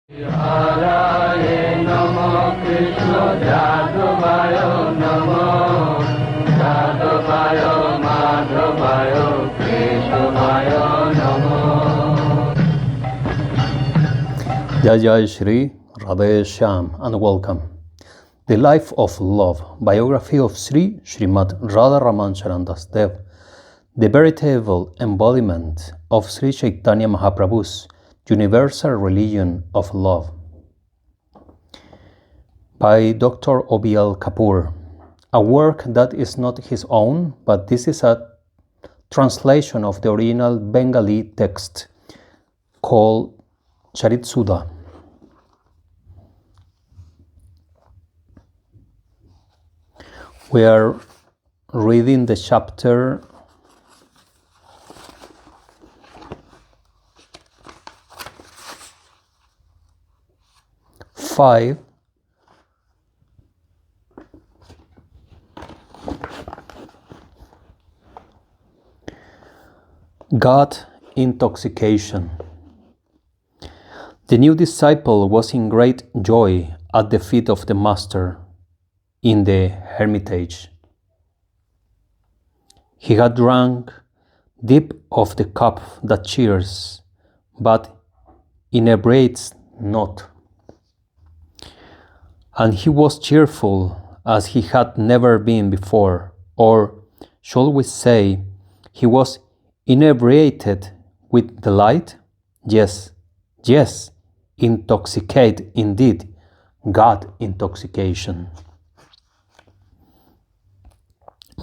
Haraye Namo Krishna Jadavaya Namo Jadavaya Madhavaya Keshavaya Namo. Jai Jai Shri Radhe Shyam and welcome. The Life of Love, biography of Sri Srimad Radharaman Charan Das Dev, the veritable embodiment of Sri Chaitanya Mahaprabhu's universal religion of love, by Dr. o.b.l. Kapoor, a work that is not his own, but this is a translation of the original Bengali text called Charit Sudha. We are reading the chapter 5, God intoxication. The new disciple was in great joy at the feet of the Master in the hermitage. He had drunk deep of the cup that cheers, but inebriates not. And he was cheerful as he had never been before, or shall we say, he was inebriated with delight? Yes, intoxicate indeed, God intoxication.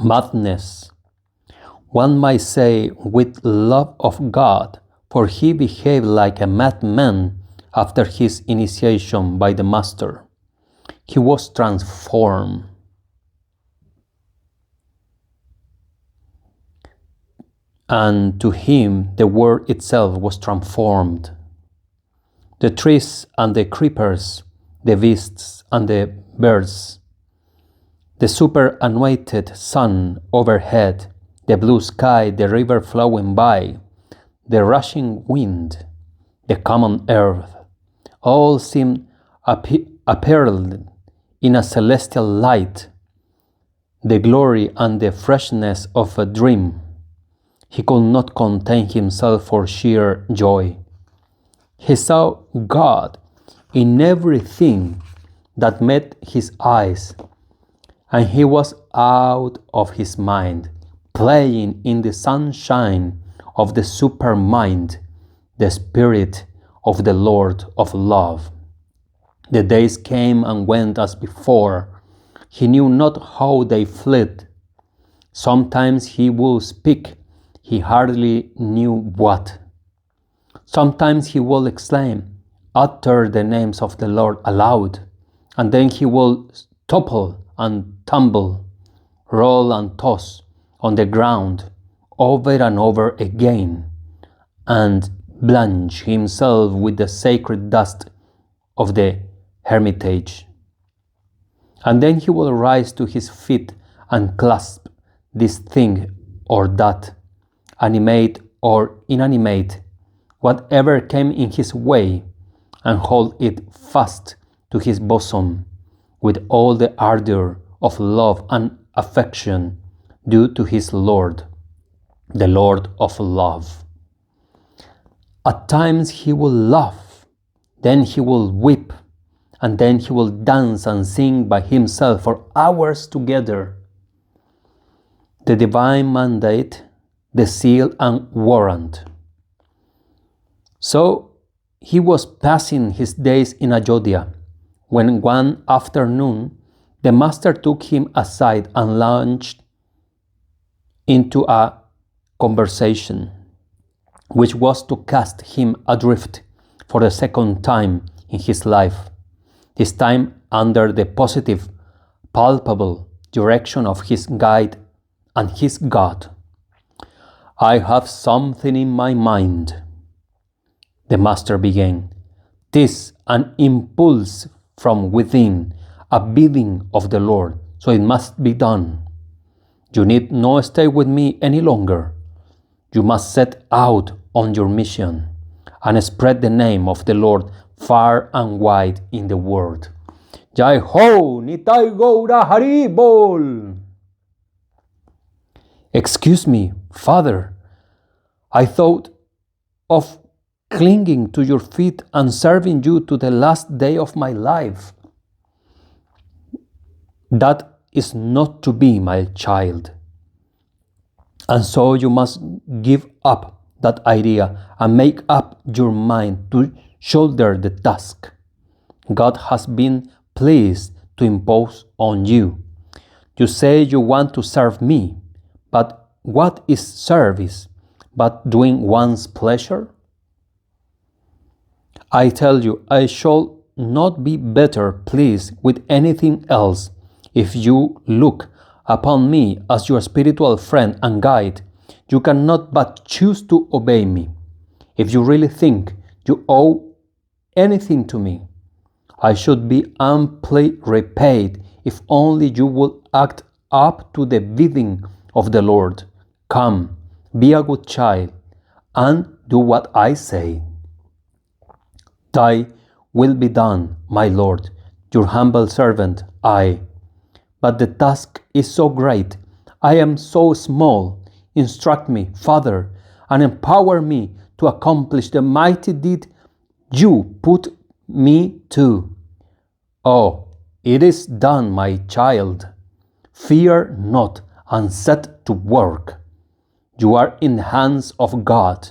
Madness, one might say, with love of God, for he behaved like a madman after his initiation by the Master. He was transformed. And to him the world itself was transformed. The trees and the creepers, the beasts and the birds, the superannuated sun overhead, the blue sky, the river flowing by, the rushing wind, the common earth, all seemed apparelled in a celestial light, the glory and the freshness of a dream. He could not contain himself for sheer joy. He saw God in everything that met his eyes, and he was out of his mind, playing in the sunshine of the supermind, the spirit of the Lord of love. The days came and went as before. He knew not how they fled. Sometimes he would speak, he hardly knew what. Sometimes he would exclaim, utter the names of the Lord aloud, and then he would topple and tumble, roll and toss on the ground over and over again, and blanch himself with the sacred dust of the hermitage. And then he will rise to his feet and clasp this thing or that, animate or inanimate, whatever came in his way, and hold it fast to his bosom with all the ardor of love and affection due to his Lord, the Lord of love. At times he will laugh, then he will weep, and then he will dance and sing by himself for hours together. The divine mandate, the seal and warrant. So he was passing his days in Ayodhya, when one afternoon the Master took him aside and launched into a conversation, which was to cast him adrift for the second time in his life, this time under the positive, palpable direction of his guide and his God. I have something in my mind, the Master began. 'Tis an impulse from within, a bidding of the Lord, so it must be done. You need not stay with me any longer. You must set out on your mission and spread the name of the Lord far and wide in the world. Jai Ho Nitai Gaura Hari Bol. Excuse me, Father, I thought of clinging to your feet and serving you to the last day of my life. That is not to be, my child. And so you must give up that idea and make up your mind to shoulder the task God has been pleased to impose on you. You say you want to serve me, but what is service but doing one's pleasure? I tell you, I shall not be better pleased with anything else if you look upon me as your spiritual friend and guide. You cannot but choose to obey me. If you really think you owe anything to me, I should be amply repaid if only you would act up to the bidding of the Lord. Come, be a good child, and do what I say. Thy will be done, my Lord, your humble servant, I. But the task is so great, I am so small. Instruct me, Father, and empower me to accomplish the mighty deed you put me to. Oh, it is done, my child. Fear not and set to work. You are in the hands of God.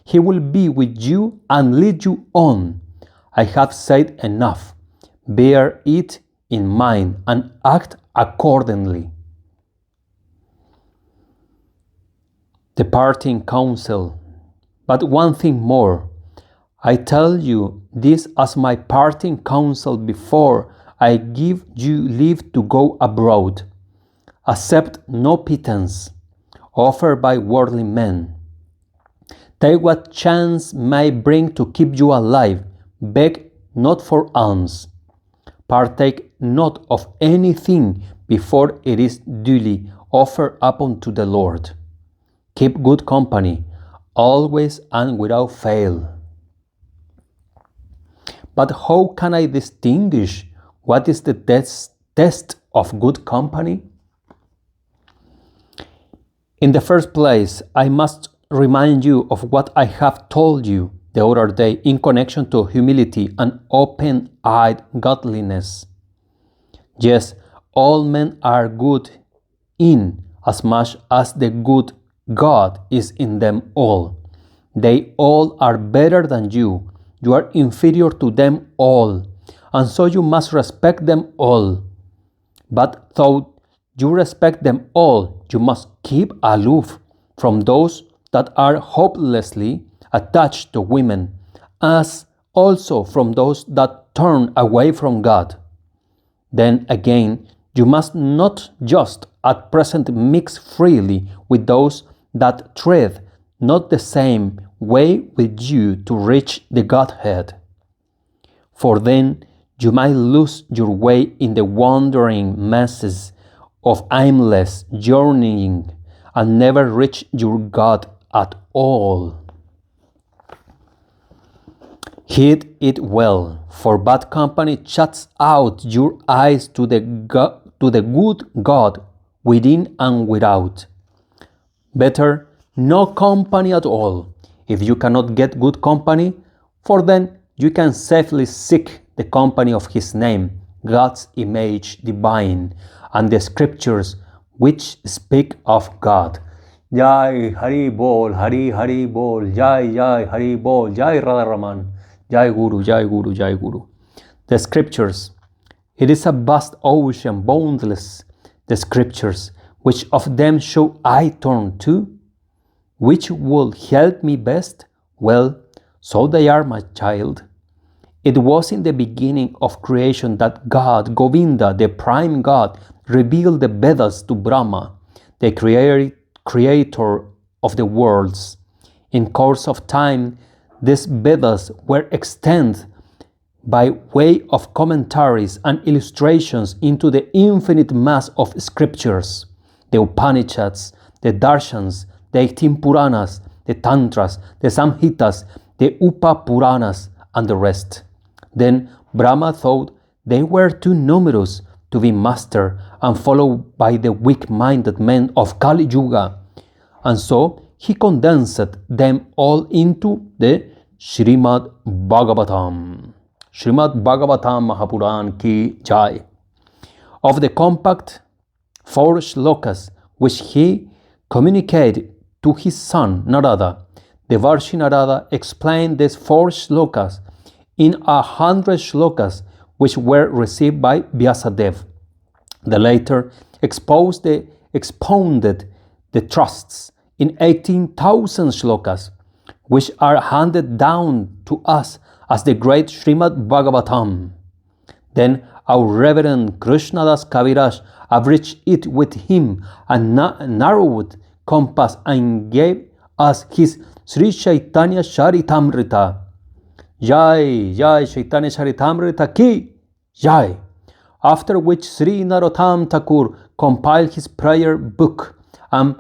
He will be with you and lead you on. I have said enough. Bear it in mind and act accordingly. The parting counsel. But one thing more. I tell you this as my parting counsel before I give you leave to go abroad. Accept no pittance offered by worldly men. Take what chance may bring to keep you alive. Beg not for alms. Partake not of anything before it is duly offered up unto the Lord. Keep good company, always and without fail. But how can I distinguish what is the test of good company? In the first place, I must remind you of what I have told you the other day in connection to humility and open-eyed godliness. Yes, all men are good in as much as the good God is in them all. They all are better than you. You are inferior to them all, and so you must respect them all. But though you respect them all, you must keep aloof from those that are hopelessly attached to women, as also from those that turn away from God. Then again, you must not just at present mix freely with those that tread not the same way with you to reach the Godhead. For then you might lose your way in the wandering masses of aimless journeying and never reach your God at all. Heed it well, for bad company shuts out your eyes to the good God within and without. Better no company at all, if you cannot get good company, for then you can safely seek the company of His name, God's image divine, and the scriptures which speak of God. Jai Hari Bol, Hari Hari Bol, Jai Jai Hari Bol, Jai Radharaman, Jai Guru, Jai Guru, Jai Guru. The scriptures. It is a vast ocean, boundless. The scriptures, which of them shall I turn to? Which will help me best? Well, so they are, my child. It was in the beginning of creation that God, Govinda, the prime God, revealed the Vedas to Brahma, the creator of the worlds. In course of time, these Vedas were extended by way of commentaries and illustrations into the infinite mass of scriptures, the Upanishads, the Darshans, the 18 Puranas, the Tantras, the Samhitas, the Upa Puranas, and the rest. Then Brahma thought they were too numerous to be mastered and followed by the weak-minded men of Kali Yuga, and so he condensed them all into the Srimad Bhagavatam. Srimad Bhagavatam Mahapuran ki jai. Of the compact 4 shlokas which he communicated to his son Narada, Devarshi Narada explained these 4 shlokas in 100 shlokas which were received by Vyasadeva. The latter expounded the trusts in 18,000 shlokas, which are handed down to us as the great Srimad Bhagavatam. Then our Reverend Krishnadas Kaviraj abridged it with him and narrowed compass and gave us his Sri Chaitanya Charitamrita. Jai, Jai Chaitanya Charitamrita ki Jai. After which Sri Narottam Thakur compiled his prayer book and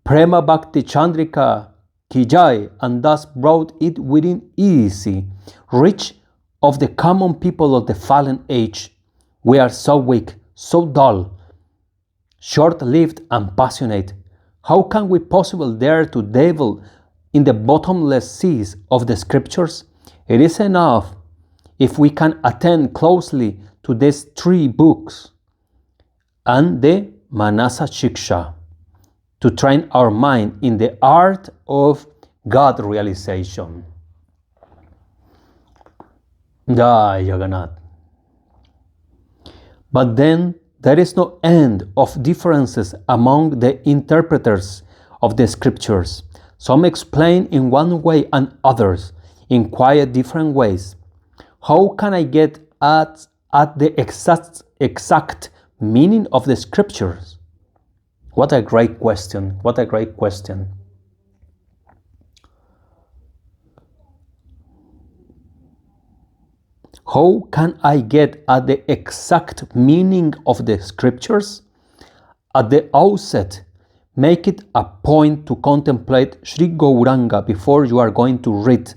Prema Bhakti Chandrika ki Jai, and thus brought it within easy reach of the common people of the fallen age. We are so weak, so dull, short-lived and passionate. How can we possibly dare to dabble in the bottomless seas of the scriptures? It is enough if we can attend closely to these 3 books and the Manasa Shiksha to train our mind in the art of God realization. Jai Jagannath. But then there is no end of differences among the interpreters of the scriptures. Some explain in one way and others in quite different ways. How can I get at the exact meaning of the scriptures? What a great question. What a great question. How can I get at the exact meaning of the scriptures? At the outset, make it a point to contemplate Sri Gauranga before you are going to read,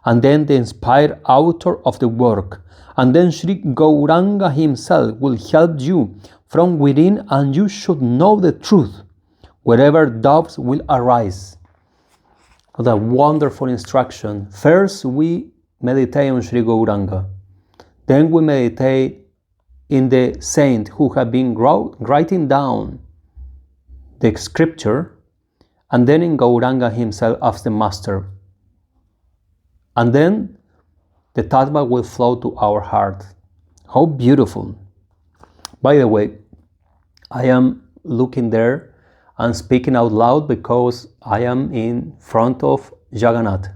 and then the inspired author of the work, and then Sri Gauranga himself will help you from within, and you should know the truth, wherever doubts will arise. What a wonderful instruction. First, we meditate on Sri Gauranga. Then we meditate in the saint who have been writing down the scripture, and then in Gauranga himself as the master. And then the tattva will flow to our heart. How beautiful. By the way, I am looking there and speaking out loud because I am in front of Jagannath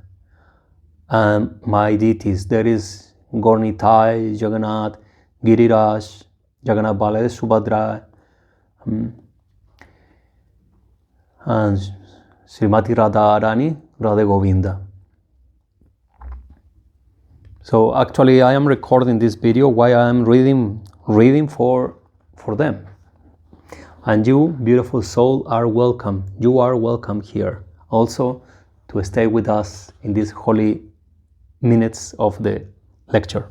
and my deities. There is Gornitai, Jagannath, Giriraj, Jagannath Baladev, Subhadra, and Srimati Radharani, Radha Govinda. So actually I am recording this video while I am reading for them. And you, beautiful soul, are welcome. You are welcome here also to stay with us in these holy minutes of the lecture.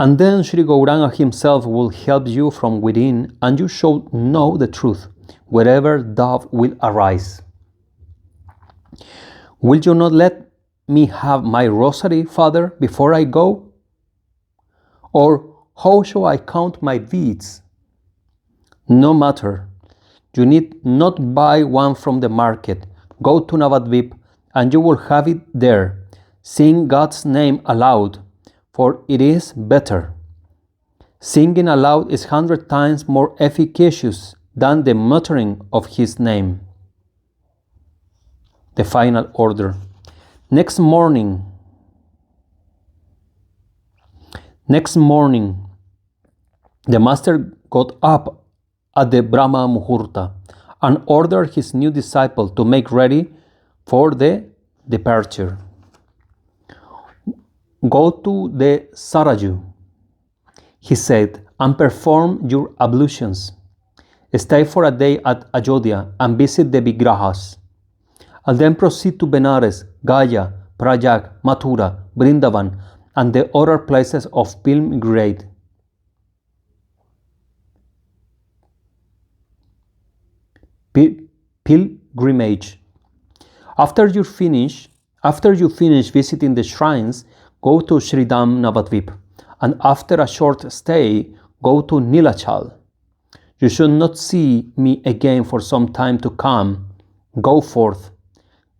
And then Sri Gauranga himself will help you from within, and you shall know the truth, wherever doubt will arise. Will you not let me have my rosary, Father, before I go? Or how shall I count my beads? No matter. You need not buy one from the market. Go to Navadvip and you will have it there. Sing God's name aloud, for it is better. Singing aloud is 100 times more efficacious than the muttering of His name. The final order. Next morning, the master got up at the Brahma Muhurta and ordered his new disciple to make ready for the departure. Go to the Saraju, he said, and perform your ablutions. Stay for a day at Ayodhya and visit the Vigrahas, and then proceed to Benares, Gaya, Prayag, Mathura, Vrindavan, and the other places of pilgrimage. Pilgrimage. After you finish visiting the shrines, go to Sridham Navadvip, and after a short stay, go to Nilachal. You should not see me again for some time to come. Go forth.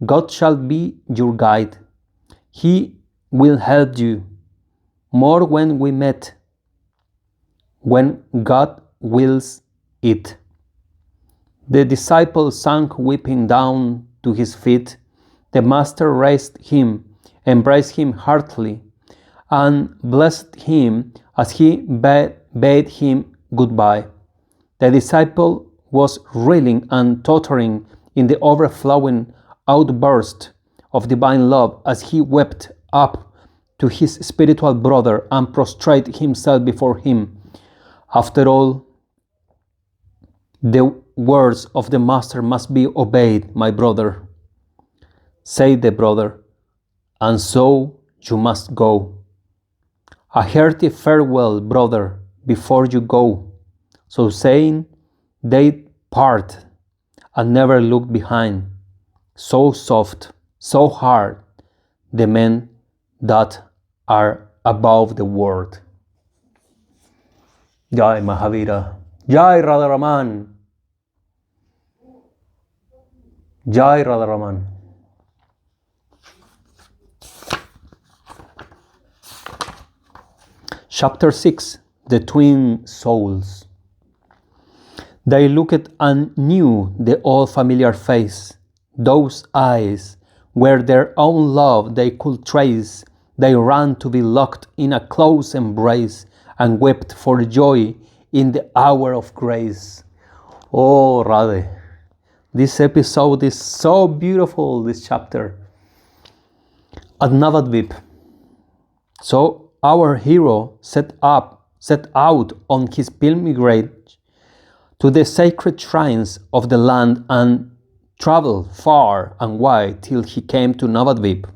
God shall be your guide. He will help you more when we met, when God wills it. The disciple sank weeping down to his feet. The master raised him, embraced him heartily, and blessed him as he bade him goodbye. The disciple was reeling and tottering in the overflowing outburst of divine love as he wept up to his spiritual brother and prostrated himself before him. After all, the words of the master must be obeyed, my brother, said the brother, and so you must go. A hearty farewell, brother, before you go. So saying, they part and never looked behind. So soft, so hard, the men that are above the world. Jai Mahavira, Jai Radharaman, Jai Radharaman. Chapter 6. The Twin Souls. They looked and knew the old familiar face. Those eyes, where their own love they could trace. They ran to be locked in a close embrace and wept for joy in the hour of grace. Oh, Radhe, this episode is so beautiful, this chapter. At Navadvip. So our hero set out on his pilgrimage to the sacred shrines of the land and traveled far and wide till he came to Navadvip,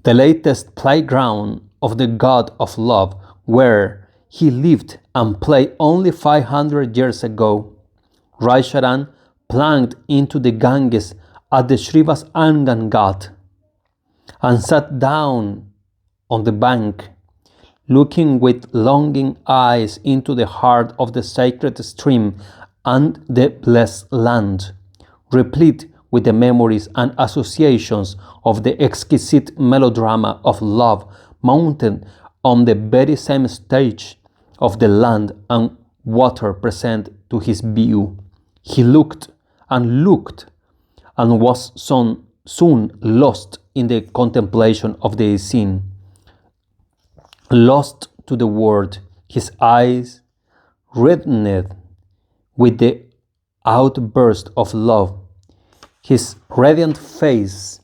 the latest playground of the god of love, where he lived and played only 500 years ago. Radharaman plunged into the Ganges at the Srivas Angan Ghat and sat down on the bank, looking with longing eyes into the heart of the sacred stream and the blessed land, replete with the memories and associations of the exquisite melodrama of love mounted on the very same stage of the land and water present to his view. He looked and was soon lost in the contemplation of the scene. Lost to the world, his eyes reddened with the outburst of love, his radiant face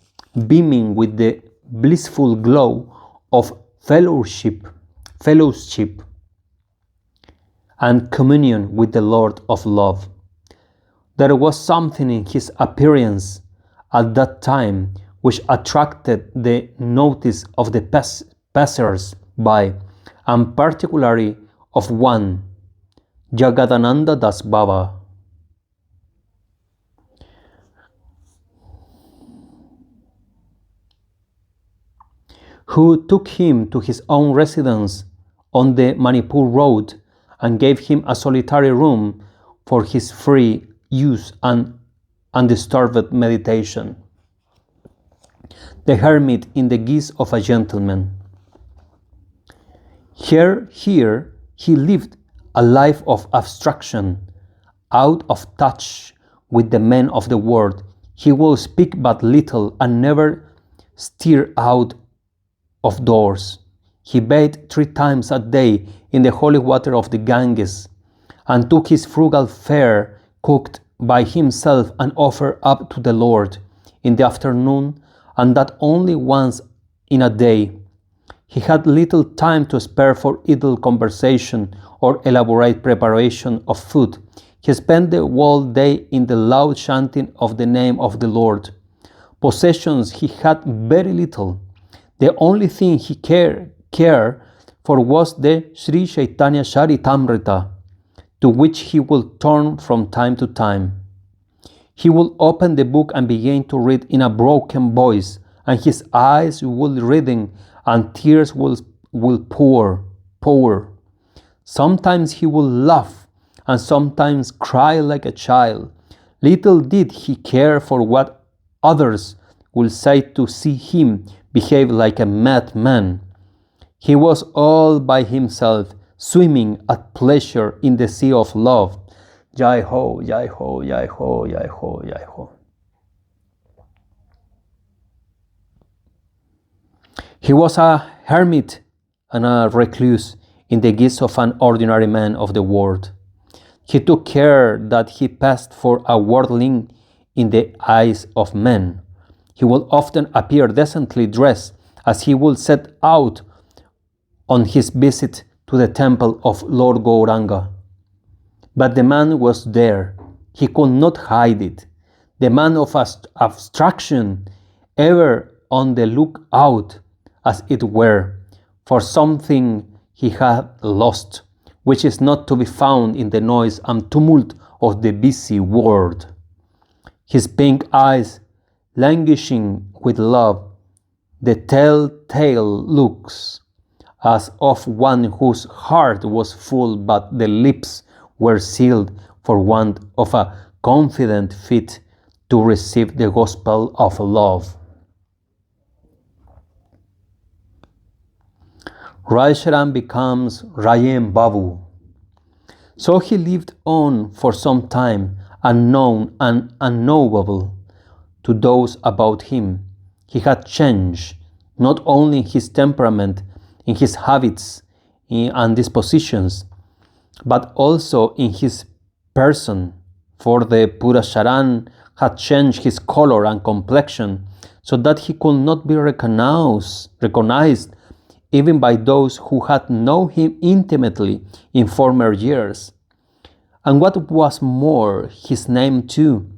beaming with the blissful glow of fellowship and communion with the Lord of love. There was something in his appearance at that time which attracted the notice of the passers by, and particularly of one, Jagadananda Das Baba, who took him to his own residence on the Manipur road and gave him a solitary room for his free use and undisturbed meditation. The hermit in the guise of a gentleman. Here he lived a life of abstraction, out of touch with the men of the world. He would speak but little and never stir out of doors. He bathed 3 times a day in the holy water of the Ganges, and took his frugal fare cooked by himself and offered up to the Lord in the afternoon, and that only once in a day. He had little time to spare for idle conversation or elaborate preparation of food. He spent the whole day in the loud chanting of the name of the Lord. Possessions he had very little. The only thing he cared for was the Sri Chaitanya Charitamrita, to which he would turn from time to time. He would open the book and begin to read in a broken voice, and his eyes would reading, and tears will pour. Sometimes he would laugh, and sometimes cry like a child. Little did he care for what others would say to see him behave like a madman. He was all by himself, swimming at pleasure in the sea of love. Jai ho, jai ho, jai ho, jai ho, jai ho. He was a hermit and a recluse in the guise of an ordinary man of the world. He took care that he passed for a worldling in the eyes of men. He would often appear decently dressed as he would set out on his visit to the temple of Lord Gauranga. But the man was there. He could not hide it. The man of abstraction, ever on the lookout, as it were, for something he had lost, which is not to be found in the noise and tumult of the busy world. His pink eyes, languishing with love, the telltale looks, as of one whose heart was full but the lips were sealed for want of a confident fit to receive the gospel of love. Radharaman becomes Rajan Babu. So he lived on for some time, unknown and unknowable to those about him. He had changed, not only in his temperament, in his habits and dispositions, but also in his person, for the Puracharan had changed his color and complexion, so that he could not be recognized even by those who had known him intimately in former years. And what was more, his name too,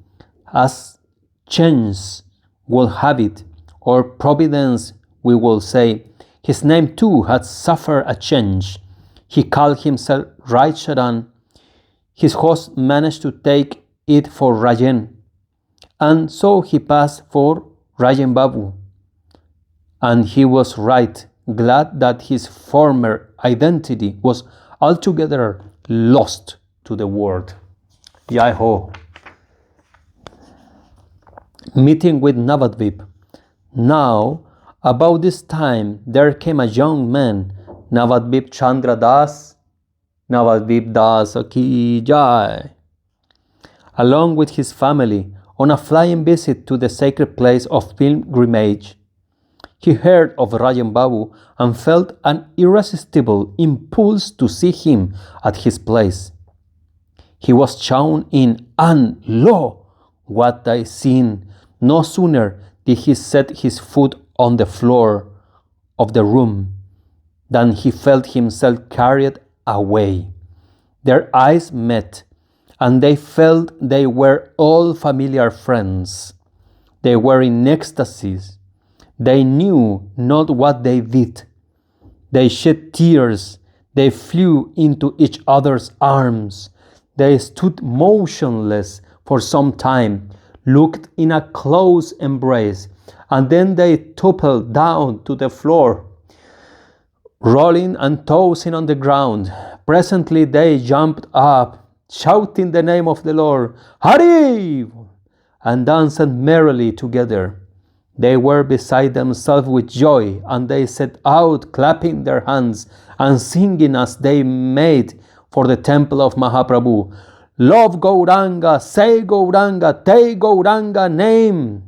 as chance will have it, or providence we will say, his name too had suffered a change. He called himself Radharaman. His host managed to take it for Rajan, and so he passed for Rajan Babu. And he was right, glad that his former identity was altogether lost to the world. Jai ho. Meeting with Navadvip. Now, about this time, there came a young man, Navadvip Chandra Das, Navadvip Das Ki Jai, along with his family, on a flying visit to the sacred place of pilgrimage. He heard of Rajan Babu and felt an irresistible impulse to see him at his place. He was shown in, and lo, what I seen! No sooner did he set his foot on the floor of the room than he felt himself carried away. Their eyes met, and they felt they were all familiar friends. They were in ecstasies. They knew not what they did. They shed tears. They flew into each other's arms. They stood motionless for some time, looked in a close embrace, and then they toppled down to the floor, rolling and tossing on the ground. Presently they jumped up, shouting the name of the Lord, Hari, and danced merrily together. They were beside themselves with joy, and they set out clapping their hands and singing as they made for the temple of Mahaprabhu. Love Gauranga, say Gauranga, take Gauranga name.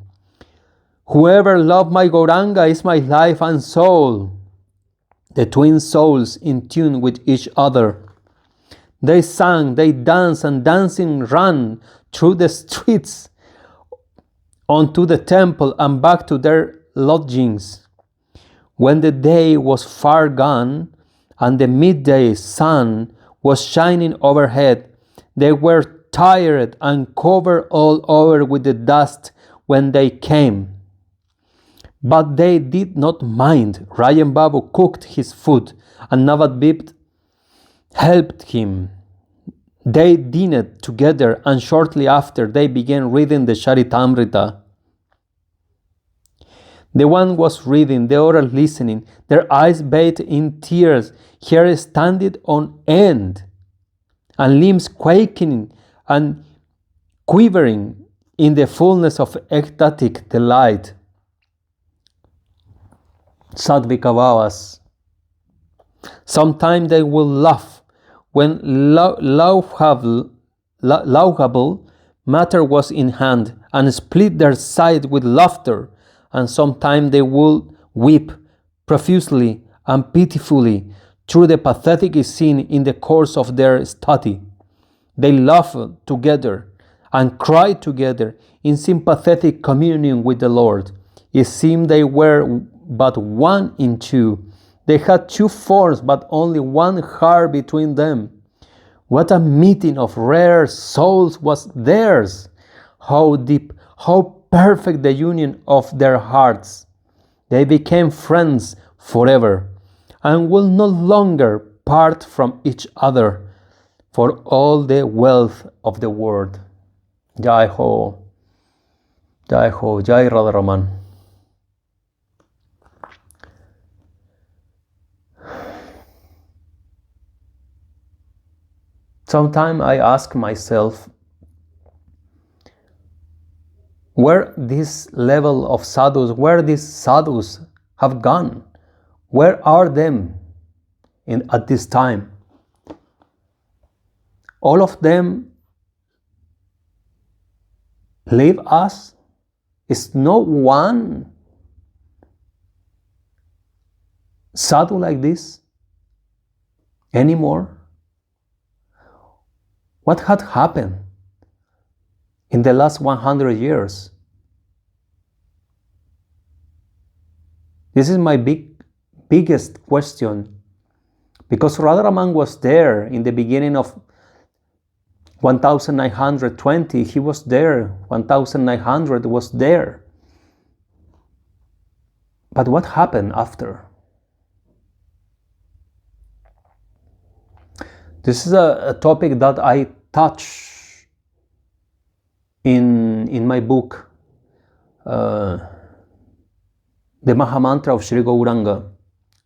Whoever loved my Gauranga is my life and soul. The twin souls in tune with each other. They sang, they danced, and dancing ran through the streets onto the temple and back to their lodgings. When the day was far gone and the midday sun was shining overhead, they were tired and covered all over with the dust when they came. But they did not mind. Rajan Babu cooked his food and Navadvip helped him. They dined together and shortly after they began reading the Charitamrita. The one was reading, the other listening, their eyes bathed in tears, hair standing on end, and limbs quaking and quivering in the fullness of ecstatic delight. Sadvikavavas. Sometimes they will laugh when laughable matter was in hand, and split their sides with laughter, and sometimes they will weep profusely and pitifully through the pathetic scene in the course of their study. They laugh together and cry together in sympathetic communion with the Lord. It seemed they were but one in two. They had two forms, but only one heart between them. What a meeting of rare souls was theirs! How deep, how perfect the union of their hearts! They became friends forever, and will no longer part from each other for all the wealth of the world. Jai Ho, Jai Ho, Jai Radharaman. Sometimes I ask myself, where this level of sadhus, where these sadhus have gone? Where are them at this time? All of them leave us? Is no one sadhu like this anymore? What had happened in the last 100 years? This is my biggest question, because Radharaman was there in the beginning of 1920. He was there. 1900 was there. But what happened after? This is a topic that I touch in my book, the Mahamantra of Sri Gauranga,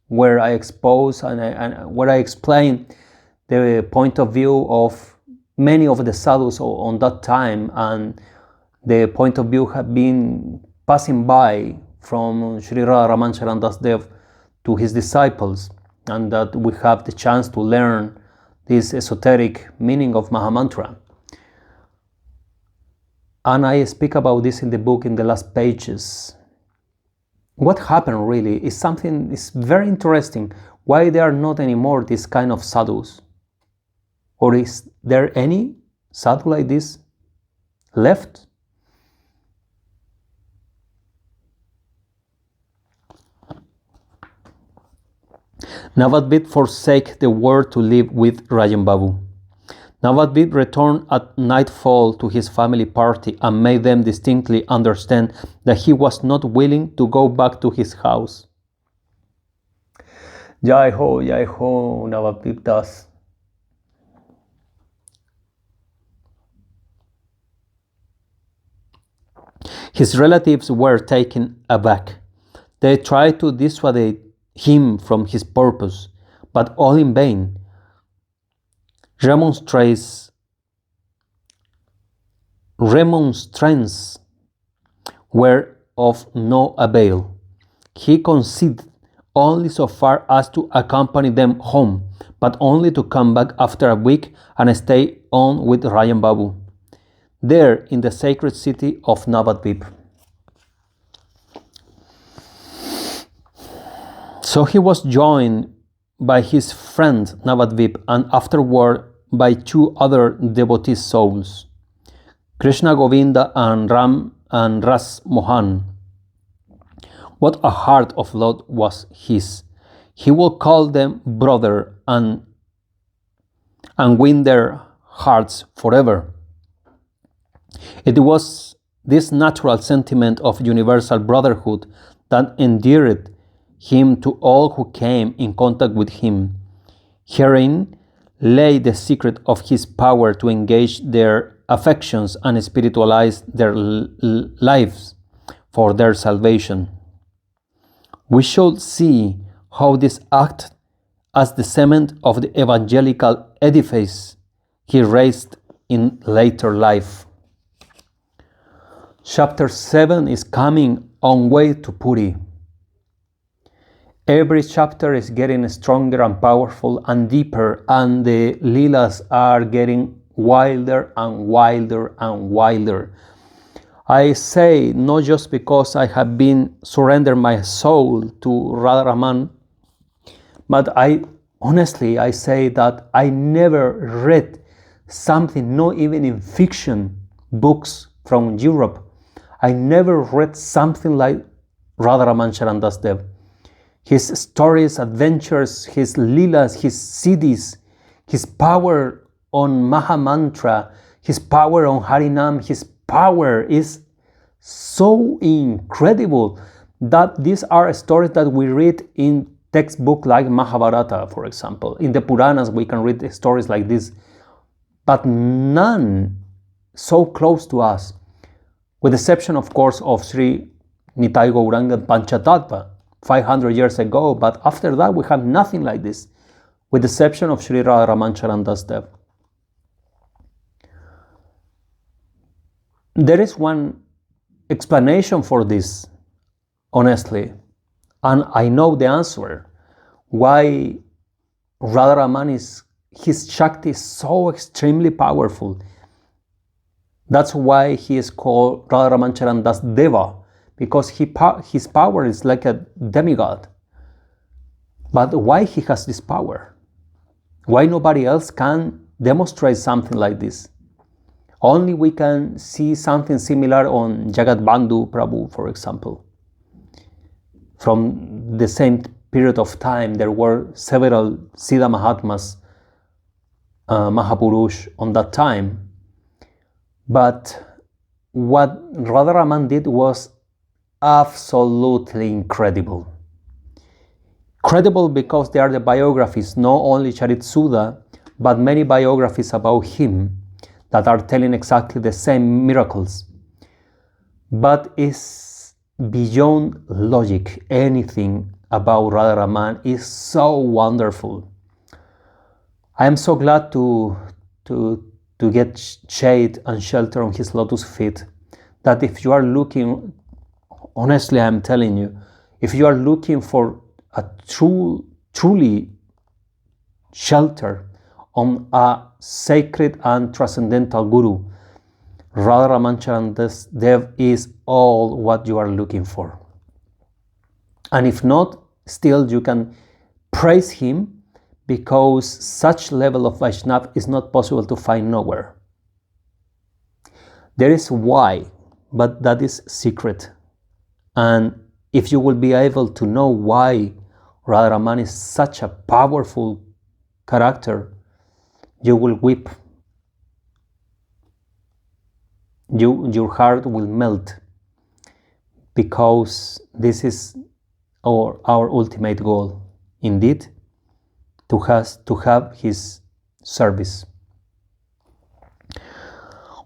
where I expose and where I explain the point of view of many of the sadhus on that time, and the point of view had been passing by from Sri Radharaman Charan Das Dev to his disciples, and that we have the chance to learn this esoteric meaning of Mahamantra. And I speak about this in the book in the last pages. What happened really is something is very interesting. Why there are not anymore this kind of sadhus? Or is there any sadhu like this left? Navadvip forsake the world to live with Rajan Babu. Navadvip returned at nightfall to his family party and made them distinctly understand that he was not willing to go back to his house. Jai Ho, Navadvip Das. His relatives were taken aback. They tried to dissuade him from his purpose, but all in vain. Remonstrance were of no avail. He conceded only so far as to accompany them home, but only to come back after a week and stay on with Rajan Babu, there in the sacred city of Navadvip. So he was joined by his friend Navadvip and afterward by two other devotee souls, Krishna Govinda and Ram and Ras Mohan. What a heart of love was his! He will call them brother and win their hearts forever. It was this natural sentiment of universal brotherhood that endeared him to all who came in contact with him. Herein lay the secret of his power to engage their affections and spiritualize their lives for their salvation. We shall see how this acted as the cement of the evangelical edifice he raised in later life. Chapter 7 is coming on way to Puri. Every chapter is getting stronger and powerful and deeper, and the Leelas are getting wilder and wilder and wilder. I say not just because I have been surrendered my soul to Radharaman, but I say that I never read something, not even in fiction books from Europe. I never read something like Radharaman Charan Das Dev. His stories, adventures, his Leelas, his siddhis, his power on Maha Mantra, his power on Harinam, his power is so incredible that these are stories that we read in textbooks like Mahabharata, for example. In the Puranas, we can read stories like this, but none so close to us, with the exception, of course, of Sri Nitai Gauranga Panchatattva 500 years ago. But after that, we have nothing like this, with the exception of Sri Radharaman Charan Das Dev. There is one explanation for this, honestly, and I know the answer. Why Radharaman his Shakti is so extremely powerful. That's why he is called Radharaman Charan Das Deva, because his power is like a demigod. But why he has this power? Why nobody else can demonstrate something like this? Only we can see something similar on Jagat Bandhu Prabhu, for example. From the same period of time, there were several Siddha Mahatmas, Mahapurush on that time. But what Radharaman did was absolutely incredible. Incredible because there are the biographies, not only Charitsudha, but many biographies about him that are telling exactly the same miracles. But it's beyond logic. Anything about Radharaman is so wonderful. I am so glad to get shade and shelter on his lotus feet, that if you are looking, honestly I'm telling you, if you are looking for a truly shelter on a sacred and transcendental guru, Radharaman Charan Das Dev is all what you are looking for. And if not, still you can praise him, because such level of Vaishnava is not possible to find nowhere. There is why, but that is secret. And if you will be able to know why Radharaman is such a powerful character, you will weep. Your heart will melt, because this is our ultimate goal, indeed, to have his service.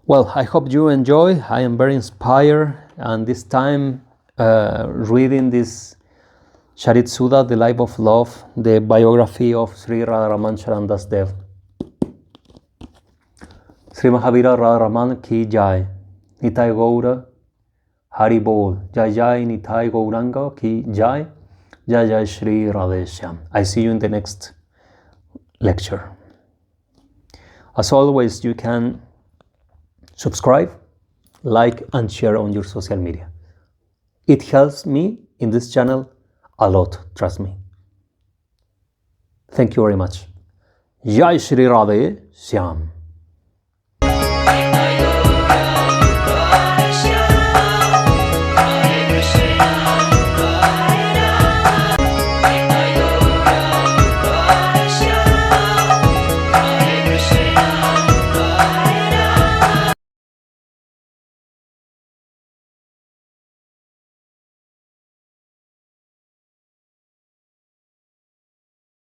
Well, I hope you enjoy. I am very inspired, and this time reading this Charitsudha, the Life of Love, the biography of Sri Radharaman Charan Das Dev. Sri Mahavira Radharaman ki jai, Nitai Gaura Hari Bol, Jai Jai Nitai Gauranga ki jai, Jai Jai Shri Radheshyam. I see you in the next lecture. As always, you can subscribe, like, and share on your social media. It helps me in this channel a lot, trust me. Thank you very much. Jai Shri Radhe Shyam.